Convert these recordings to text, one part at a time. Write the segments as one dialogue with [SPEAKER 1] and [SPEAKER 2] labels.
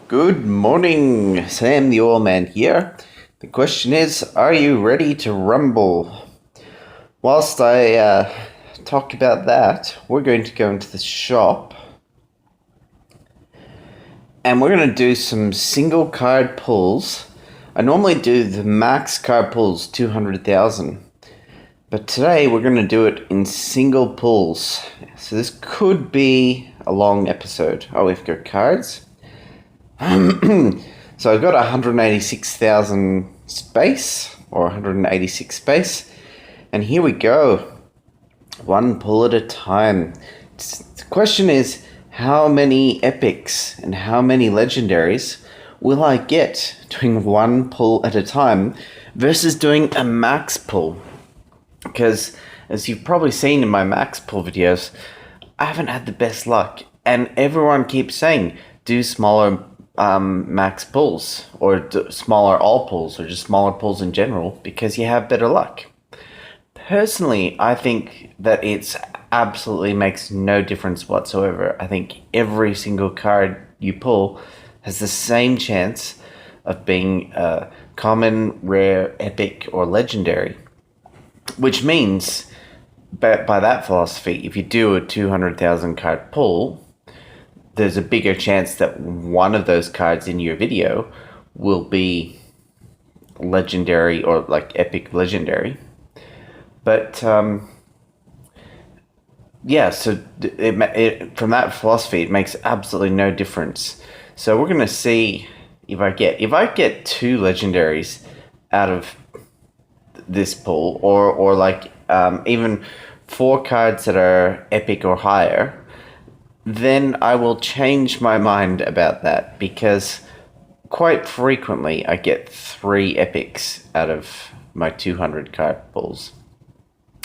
[SPEAKER 1] Good morning, Sam the Oil Man here. The question is, are you ready to rumble? Whilst I talk about that, we're going to go into the shop and we're going to do some single card pulls. I normally do the max card pulls, 200,000. But today we're going to do it in single pulls. So this could be a long episode. Oh, we've got cards. So I've got 186,000 space, or 186 space. And here we go. One pull at a time. The question is, how many epics and how many legendaries will I get doing one pull at a time versus doing a max pull? Because as you've probably seen in my max pull videos, I haven't had the best luck, and everyone keeps saying do smaller max pulls, or smaller all pulls, or just smaller pulls in general, because you have better luck. Personally, I think that it's absolutely makes no difference whatsoever. I think every single card you pull has the same chance of being a common, rare, epic, or legendary. Which means, by that philosophy, if you do a 200,000 card pull, there's a bigger chance that one of those cards in your video will be legendary or like epic legendary. But yeah, so from that philosophy, it makes absolutely no difference. So we're gonna see if I get two legendaries out of this pull, or like even 4 cards that are epic or higher, then I will change my mind about that, because quite frequently I get 3 epics out of my 200 card pulls.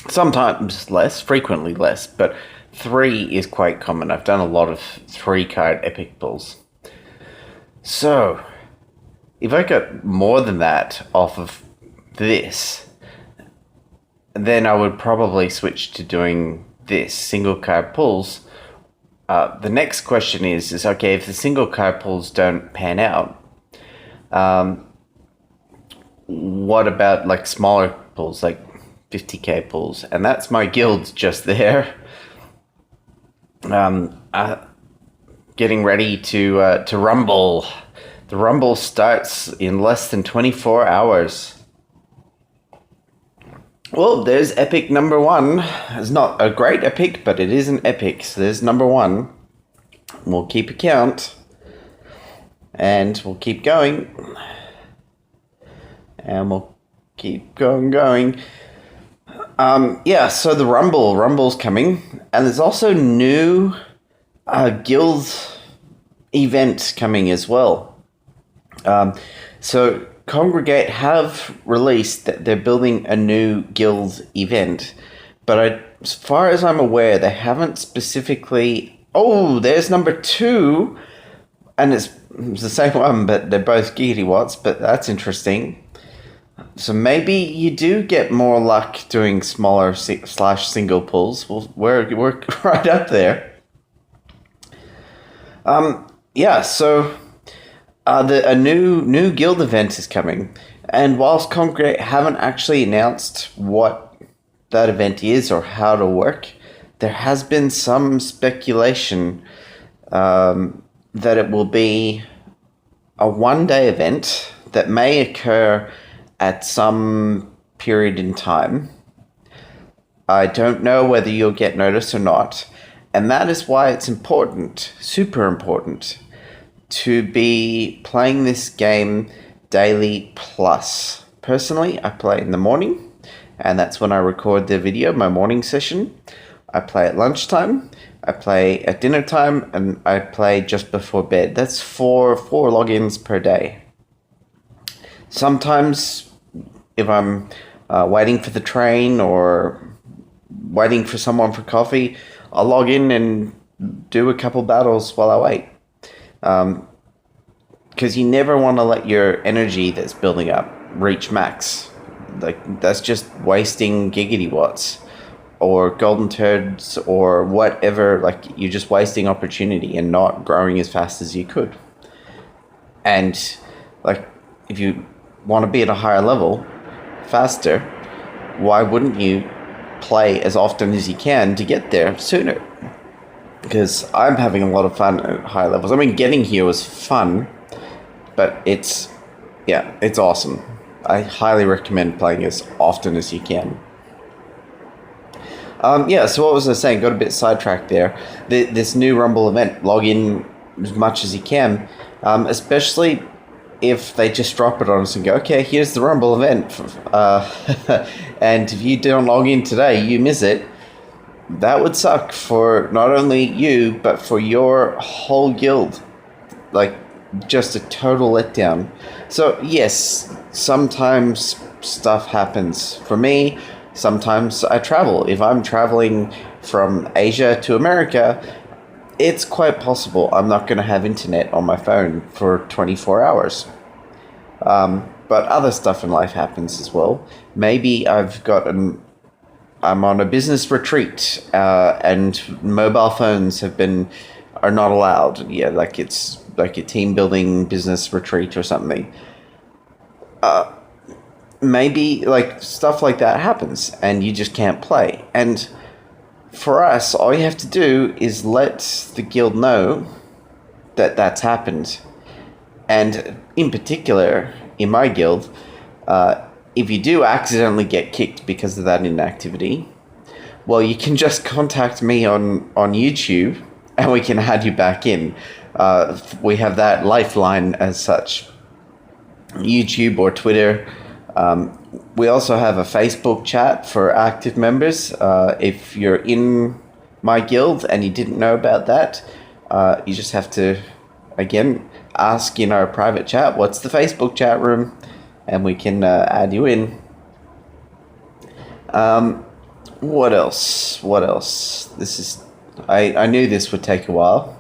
[SPEAKER 1] Sometimes less, frequently less, but 3 is quite common. I've done a lot of 3 card epic pulls. So if I got more than that off of this, then I would probably switch to doing this, single card pulls. The next question is okay, if the single card pulls don't pan out, what about like smaller pulls, like 50k pulls? And that's my guild just there. Getting ready to rumble. The rumble starts in less than 24 hours. Well, there's epic number 1. It's not a great epic, but it is an epic. So there's number 1. We'll keep a count. And we'll keep going. And we'll keep going. Yeah, so the Rumble's coming. And there's also new guild event coming as well. So Congregate have released that they're building a new guild event, but as far as I'm aware, they haven't specifically... Oh, there's number 2, and it's the same one, but they're both giggity watts, but that's interesting. So maybe you do get more luck doing smaller / single pulls. We're right up there. Yeah, so... a new guild event is coming, and whilst Congregate haven't actually announced what that event is or how to work, there has been some speculation that it will be a one-day event that may occur at some period in time. I don't know whether you'll get notice or not, and that is why it's important, super important, to be playing this game daily plus. Personally, I play in the morning, and that's when I record the video, my morning session. I play at lunchtime, I play at dinner time, and I play just before bed. That's four logins per day. Sometimes, if I'm waiting for the train or waiting for someone for coffee, I'll log in and do a couple battles while I wait. Because you never want to let your energy that's building up reach max. Like, that's just wasting giggity watts or golden turds or whatever. Like, you're just wasting opportunity and not growing as fast as you could. And like, if you want to be at a higher level faster, why wouldn't you play as often as you can to get there sooner? Because I'm having a lot of fun at high levels. I mean, getting here was fun, but it's awesome. I highly recommend playing as often as you can. So what was I saying? Got a bit sidetracked there. This new Rumble event, log in as much as you can, especially if they just drop it on us and go, okay, here's the Rumble event. And if you don't log in today, you miss it. That would suck for not only you, but for your whole guild. Like, just a total letdown. So, yes, sometimes stuff happens. For me, sometimes I travel. If I'm traveling from Asia to America, it's quite possible I'm not going to have internet on my phone for 24 hours. But other stuff in life happens as well. Maybe I'm on a business retreat, and mobile phones are not allowed. Yeah, like it's like a team building business retreat or something. Maybe like stuff like that happens and you just can't play. And for us, all you have to do is let the guild know that that's happened. And in particular, in my guild, if you do accidentally get kicked because of that inactivity, well, you can just contact me on YouTube and we can add you back in. We have that lifeline as such. YouTube or Twitter. We also have a Facebook chat for active members. If you're in my guild and you didn't know about that, you just have to, again, ask in our private chat, what's the Facebook chat room? And we can add you in. What else? I knew this would take a while.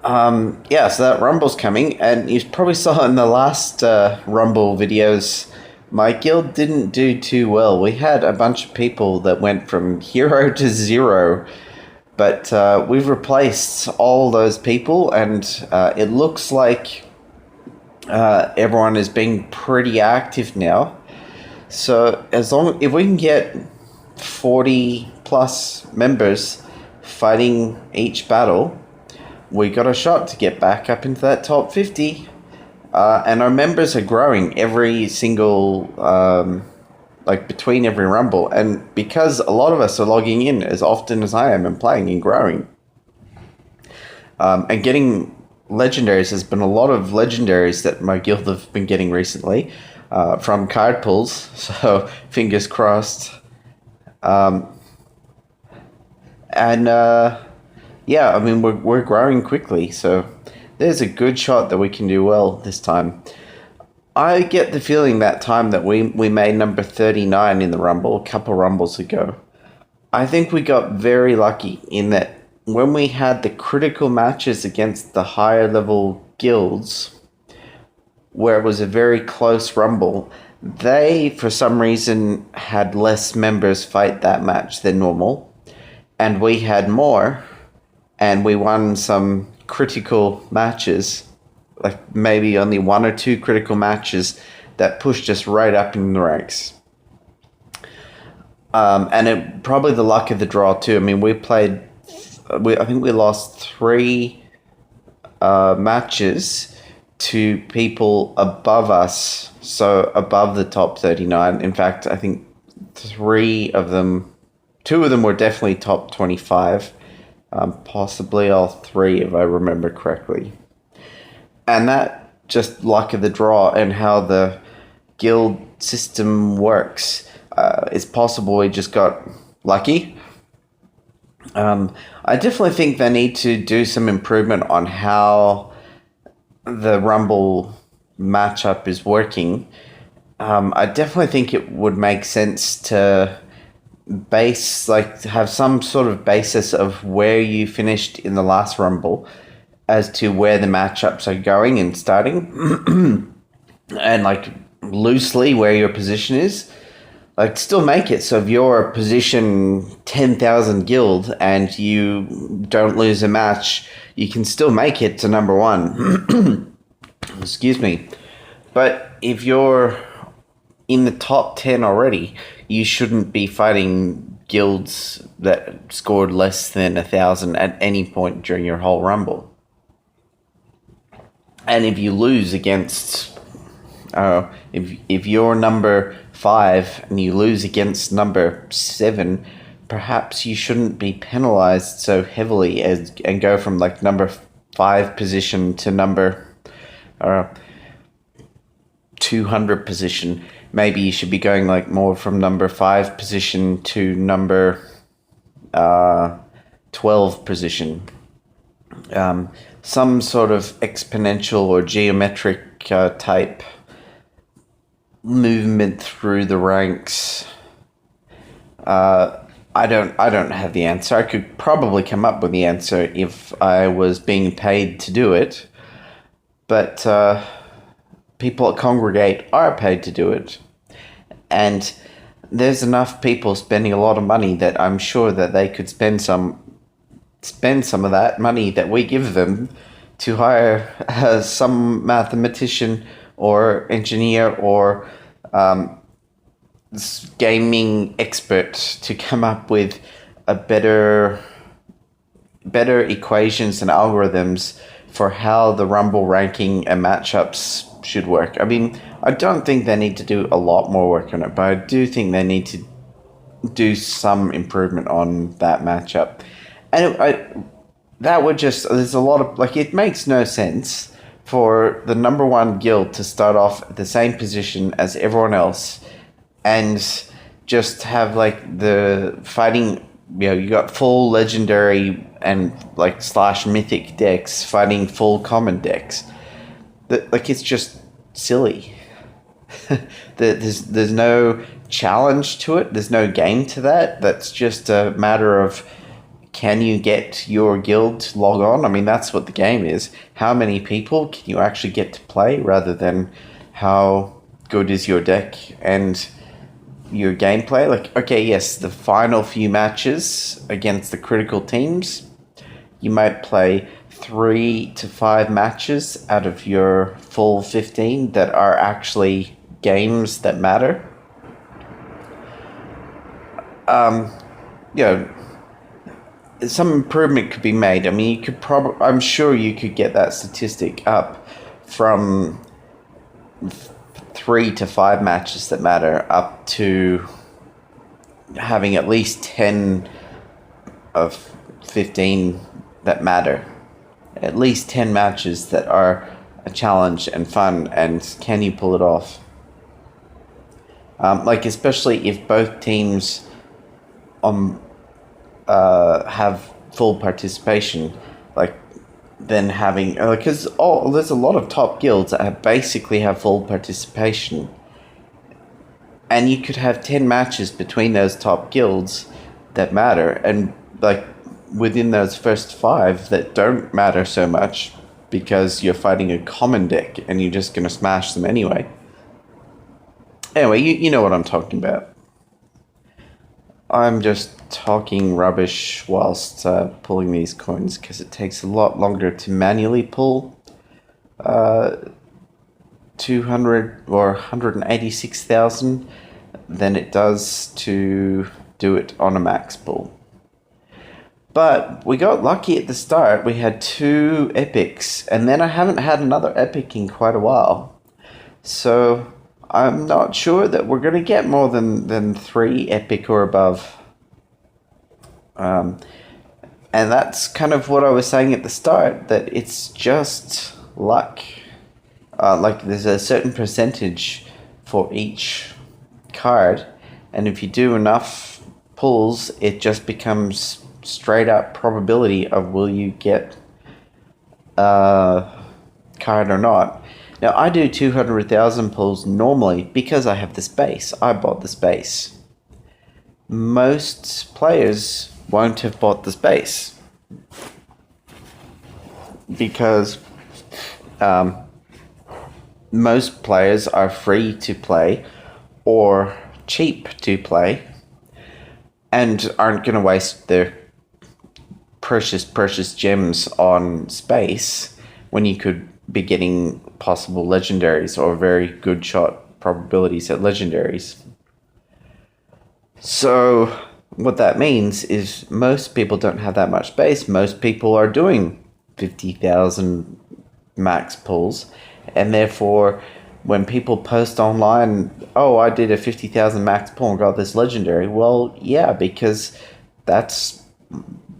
[SPEAKER 1] So that Rumble's coming, and you probably saw in the last Rumble videos, my guild didn't do too well. We had a bunch of people that went from hero to zero, but we've replaced all those people, and it looks like everyone is being pretty active now. So if we can get 40 plus members fighting each battle, we got a shot to get back up into that top 50. And our members are growing every single, between every Rumble. And because a lot of us are logging in as often as I am and playing and growing, and getting legendaries, there's been a lot of legendaries that my guild have been getting recently from card pulls. So fingers crossed. We're growing quickly, so there's a good shot that we can do well this time. I get the feeling that time that we made number 39 in the Rumble a couple Rumbles ago, I think we got very lucky in that when we had the critical matches against the higher level guilds, where it was a very close Rumble, they, for some reason, had less members fight that match than normal, and we had more, and we won some critical matches, like maybe only one or two critical matches that pushed us right up in the ranks. And it probably the luck of the draw too. I mean, I think we lost 3 matches to people above us, so above the top 39. In fact, I think 2 of them were definitely top 25. Possibly all 3, if I remember correctly. And that just luck of the draw and how the guild system works. It's possible we just got lucky. I definitely think they need to do some improvement on how the Rumble matchup is working. I definitely think it would make sense to have some sort of basis of where you finished in the last Rumble as to where the matchups are going and starting and loosely where your position is. Still make it so if you're position 10,000 guild and you don't lose a match, you can still make it to number 1. Excuse me. But if you're in the top 10 already, you shouldn't be fighting guilds that scored less than 1,000 at any point during your whole rumble. And if you lose against, if you're number 5 and you lose against number 7, perhaps you shouldn't be penalized so heavily and go from like number 5 position to number 200 position. Maybe you should be going like more from number 5 position to number 12 position. Some sort of exponential or geometric type movement through the ranks. I don't have the answer. I could probably come up with the answer if I was being paid to do it, but people at Congregate are paid to do it, and there's enough people spending a lot of money that I'm sure that they could spend some of that money that we give them to hire some mathematician or engineer or gaming expert to come up with a better equations and algorithms for how the Rumble ranking and matchups should work. I mean, I don't think they need to do a lot more work on it, but I do think they need to do some improvement on that matchup. And that would just, there's a lot of, like, it makes no sense for the number 1 guild to start off at the same position as everyone else and just have, like, the fighting, you got full legendary and, like, / mythic decks fighting full common decks. Like, it's just silly. There's no challenge to it. There's no game to that. That's just a matter of, can you get your guild to log on? I mean, that's what the game is. How many people can you actually get to play, rather than how good is your deck and your gameplay? Like, okay, yes, the final few matches against the critical teams, you might play 3 to 5 matches out of your full 15 that are actually games that matter. Some improvement could be made. I mean, you could I'm sure you could get that statistic up from 3 to 5 matches that matter up to having at least 10 of 15 that matter. At least 10 matches that are a challenge and fun, and can you pull it off? Like, especially if both teams have full participation, like, then having, because there's a lot of top guilds that basically have full participation, and you could have 10 matches between those top guilds that matter, and, like, within those first 5 that don't matter so much because you're fighting a common deck and you're just going to smash them anyway. Anyway, you know what I'm talking about. I'm just talking rubbish whilst pulling these coins, because it takes a lot longer to manually pull 200 or 186,000 than it does to do it on a max pull. But we got lucky at the start. We had 2 epics, and then I haven't had another epic in quite a while. So I'm not sure that we're going to get more than 3 epic or above. And that's kind of what I was saying at the start, that it's just luck. Like, there's a certain percentage for each card, and if you do enough pulls, it just becomes straight up probability of will you get a card or not. Now, I do 200,000 pulls normally because I have the space. I bought the space. Most players won't have bought the space because most players are free to play or cheap to play and aren't going to waste their precious gems on space when you could be getting possible legendaries or very good shot probabilities at legendaries. So what that means is most people don't have that much space. Most people are doing 50,000 max pulls, and therefore when people post online, oh, I did a 50,000 max pull and got this legendary, well, yeah, because that's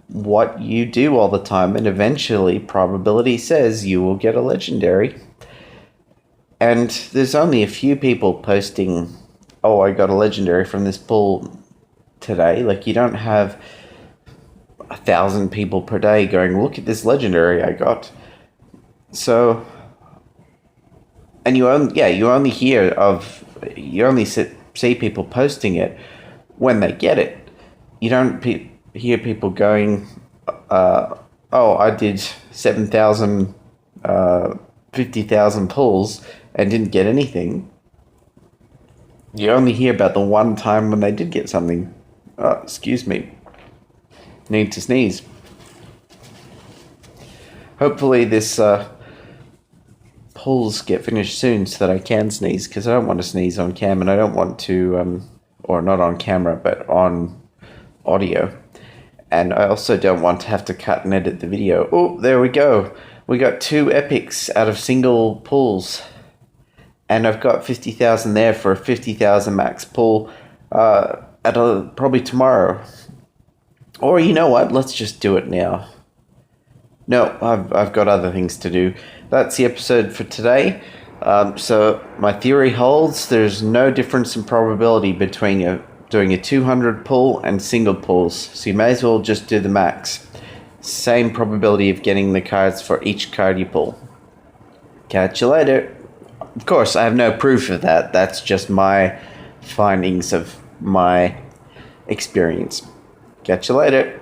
[SPEAKER 1] what you do all the time, and eventually probability says you will get a legendary. And there's only a few people posting, oh, I got a legendary from this pull today. Like, you don't have 1,000 people per day going, look at this legendary I got. So, and you only see people posting it when they get it. You don't hear people going, oh, I did 7,000, 50,000 pulls and didn't get anything. You only hear about the one time when they did get something. Excuse me. Need to sneeze. Hopefully this pulls get finished soon so that I can sneeze, because I don't want to sneeze on cam, and I don't want to, or not on camera, but on audio. And I also don't want to have to cut and edit the video. Oh, there we go. We got 2 epics out of single pulls. And I've got 50,000 there for a 50,000 max pull probably tomorrow. Or you know what? Let's just do it now. No, I've got other things to do. That's the episode for today. So my theory holds. There's no difference in probability between doing a 200 pull and single pulls. So you may as well just do the max. Same probability of getting the cards for each card you pull. Catch you later. Of course, I have no proof of that. That's just my findings of my experience. Catch you later.